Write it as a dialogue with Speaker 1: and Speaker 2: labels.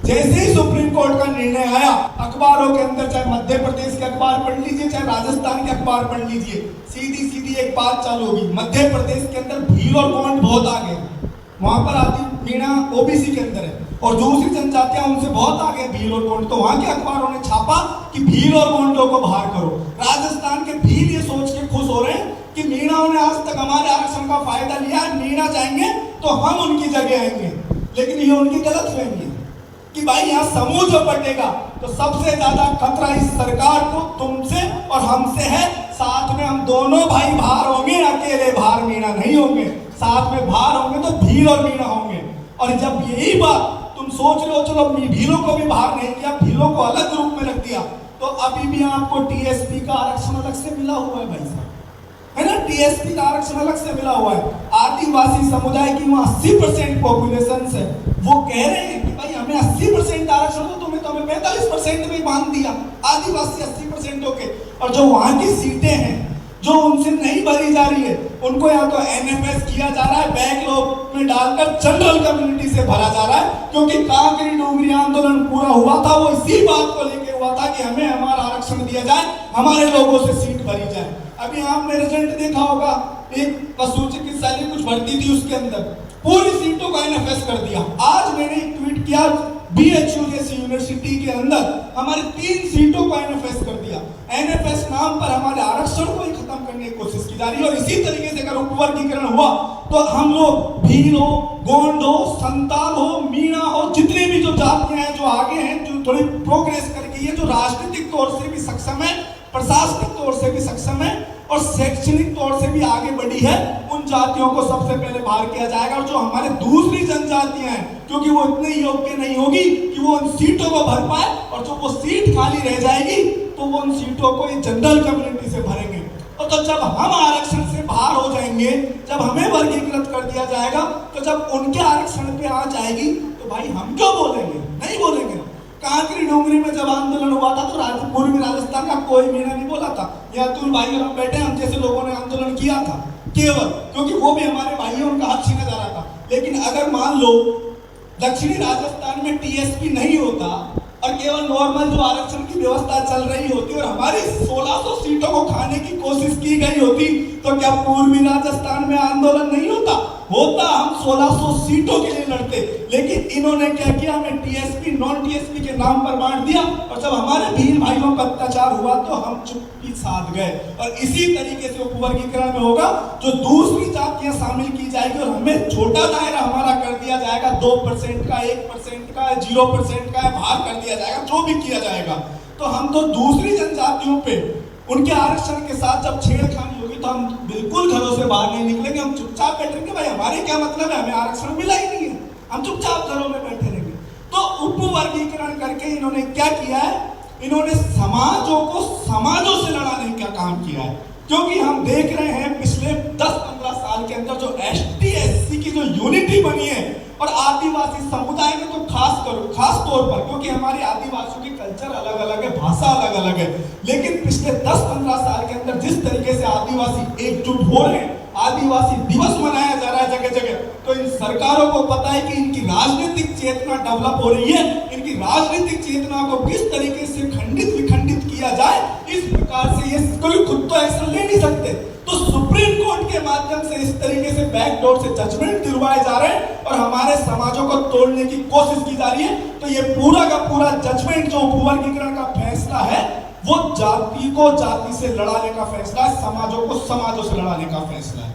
Speaker 1: जैसे ही supreme court का निर्णय आया, अखबारों के अंदर चाहे मध्य प्रदेश के अखबार पढ़ लीजिए, चाहे राजस्थान के अखबार पढ़ लीजिए, सीधी सीधी एक बात चालू होगी, मध्य प्रदेश के अंदर भील और गोंड बहुत आगे, वहां पर आदि मीणा ओबीसी के अंदर है, और दूसरी जनजातियां उनसे बहुत आगे भील और गोंड। तो वहां के अखबारों ने छापा कि भील और गोंडों को बाहर करो। राजस्थान के भील ये सोच के खुश हो रहे हैं कि मीणाओं ने आज तक हमारे आरक्षण का फायदा लिया, मीणा जाएंगे तो हम उनकी जगह आएंगे। लेकिन ये उनकी गलत फहमी है कि भाई यहाँ समूह जो बटेगा तो सबसे ज्यादा खतरा इस सरकार को तुमसे और हमसे है। साथ में हम दोनों भाई बाहर होंगे, अकेले बाहर मीणा नहीं होंगे, साथ में बाहर होंगे तो भील और मीणा होंगे। और जब यही बात तुम सोच रहे हो, चलो भीलों को भी बाहर नहीं किया, भीलों को अलग ग्रुप में रख दिया, तो अभी भी आपको टीएसपी का आरक्षण अलग से मिला हुआ है भाई साहब, है ना। टीएसपी का आरक्षण अलग से मिला हुआ है। आदिवासी समुदाय की वहां 80% पॉपुलेशन है, वो कह रहे हैं कि भाई हमें 80% आरक्षण दो, तुम्हें तो हमें 45% में बांध दिया। आदिवासी 80% होके, और जो वहां की सीटें हैं जो उनसे नहीं भरी जा रही है, उनको या तो एनएफएस किया जा रहा है, बैकलॉग में डालकर जनरल कम्युनिटी से भरा जा रहा है। क्योंकि कांकरी डोंगरी आंदोलन पूरा हुआ था, वो इसी बात को लेकर हुआ था कि हमें हमारा आरक्षण दिया जाए, हमारे लोगों से सीट भरी जाए। अभी आपने रिजल्ट देखा होगा, एक पशु चिकित्सालय कुछ भर्ती थी, उसके अंदर पूरी सीटों को एनएफएस कर दिया। आज मैंने एक ट्वीट किया, बीएचयू जैसी यूनिवर्सिटी के अंदर हमारी 3 सीटों को एनएफएस कर दिया। एनएफएस नाम पर हमारे आरक्षण को ही खत्म करने की कोशिश की जा रही है। और इसी तरीके से अगर उपवर्गीकरण हुआ तो हम लोग भील हो, गोंड हो, संताल हो, मीणा हो, जितनी भी जो जातियां हैं जो आगे हैं, जो थोड़ी प्रोग्रेस करके, ये जो राजनीतिक तौर से भी सक्षम है, प्रशासनिक तौर से भी सक्षम है और शैक्षणिक तौर से भी आगे बढ़ी है, उन जातियों को सबसे पहले बाहर किया जाएगा। और जो हमारे दूसरी जनजातियां हैं, क्योंकि वो इतने योग्य नहीं होगी कि वो उन सीटों को भर पाए, और जो वो सीट खाली रह जाएगी तो वो उन सीटों को जनरल कम्युनिटी से भरेंगे। और तो जब हम आरक्षण से बाहर हो जाएंगे, जब हमें वर्गीकृत कर दिया जाएगा, तो जब उनके आरक्षण पे आ जाएगी तो भाई हम क्यों बोलेंगे? नहीं बोलेंगे। कांकरी डोंगरी में जब आंदोलन हुआ था तो पूर्वी राजस्थान का कोई मीणा नहीं बोला था। ये अतुल भाई और हम बैठे, हम जैसे लोगों ने आंदोलन किया था, केवल क्योंकि वो भी हमारे भाई हैं, उनका हक छीना जा रहा था। लेकिन अगर मान लो दक्षिणी राजस्थान में टीएसपी नहीं होता और केवल नॉर्मल जो आरक्षण की व्यवस्था चल रही होती और हमारी 1600 सीटों को खाने की कोशिश की गई होती, तो क्या पूर्वी राजस्थान में आंदोलन नहीं होता? हम 1600 सीटों के लिए लड़ते। लेकिन इन्होंने क्या किया, हमें टीएसपी नॉन टीएसपी के नाम पर बांट दिया, और जब हमारे भील भाइयों का अत्याचार हुआ तो हम चुप्पी साध गए। और इसी तरीके से उपवर्गीकरण में होगा, जो दूसरी जातियां शामिल की जाएगी और हमें छोटा दायरा हमारा कर दिया जाएगा, 2% का, 1% का, 0% का बाहर कर दिया जाएगा, जो भी किया जाएगा। तो हम तो दूसरी जनजातियों पे उनके आरक्षण के साथ जब छेड़खानी होगी तो हम बिल्कुल घरों से बाहर नहीं निकलेंगे, हम चुपचाप बैठेंगे। भाई हमारे क्या मतलब है, हमें आरक्षण मिला ही नहीं है, हम चुपचाप घरों में बैठे रहेंगे। तो उपवर्गीकरण करके इन्होंने क्या किया है, इन्होंने समाजों को समाजों से लड़ाने का काम किया है। क्योंकि हम देख रहे हैं पिछले 10-15 साल के अंदर जो एसटी एससी की जो यूनिटी बनी है, और आदिवासी समुदाय में तो खास तौर पर, क्योंकि हमारे आदिवासियों की कल्चर अलग अलग है, भाषा अलग अलग है, लेकिन पिछले 10-15 साल के अंदर जिस तरीके से आदिवासी एकजुट हो रहे हैं, आदिवासी दिवस मनाया जा रहा है जगह जगह, तो इन सरकारों को पता है कि इनकी राजनीतिक चेतना डेवलप हो रही है। इनकी राजनीतिक चेतना को किस तरीके से खंडित विखंडित किया जाए, इस प्रकार से ये कोई खुद तो एक्शन ले नहीं सकते, तो सुप्रीम कोर्ट के माध्यम से इस तरीके से बैकडोर से जजमेंट दिलवाए जा रहे हैं और हमारे समाजों को तोड़ने की कोशिश की जा रही है। तो ये पूरा का पूरा जजमेंट जो उपवर्गीकरण का फैसला है, वो जाति को जाति से लड़ाने का फैसला है, समाजों को समाजों से लड़ाने का फैसला है।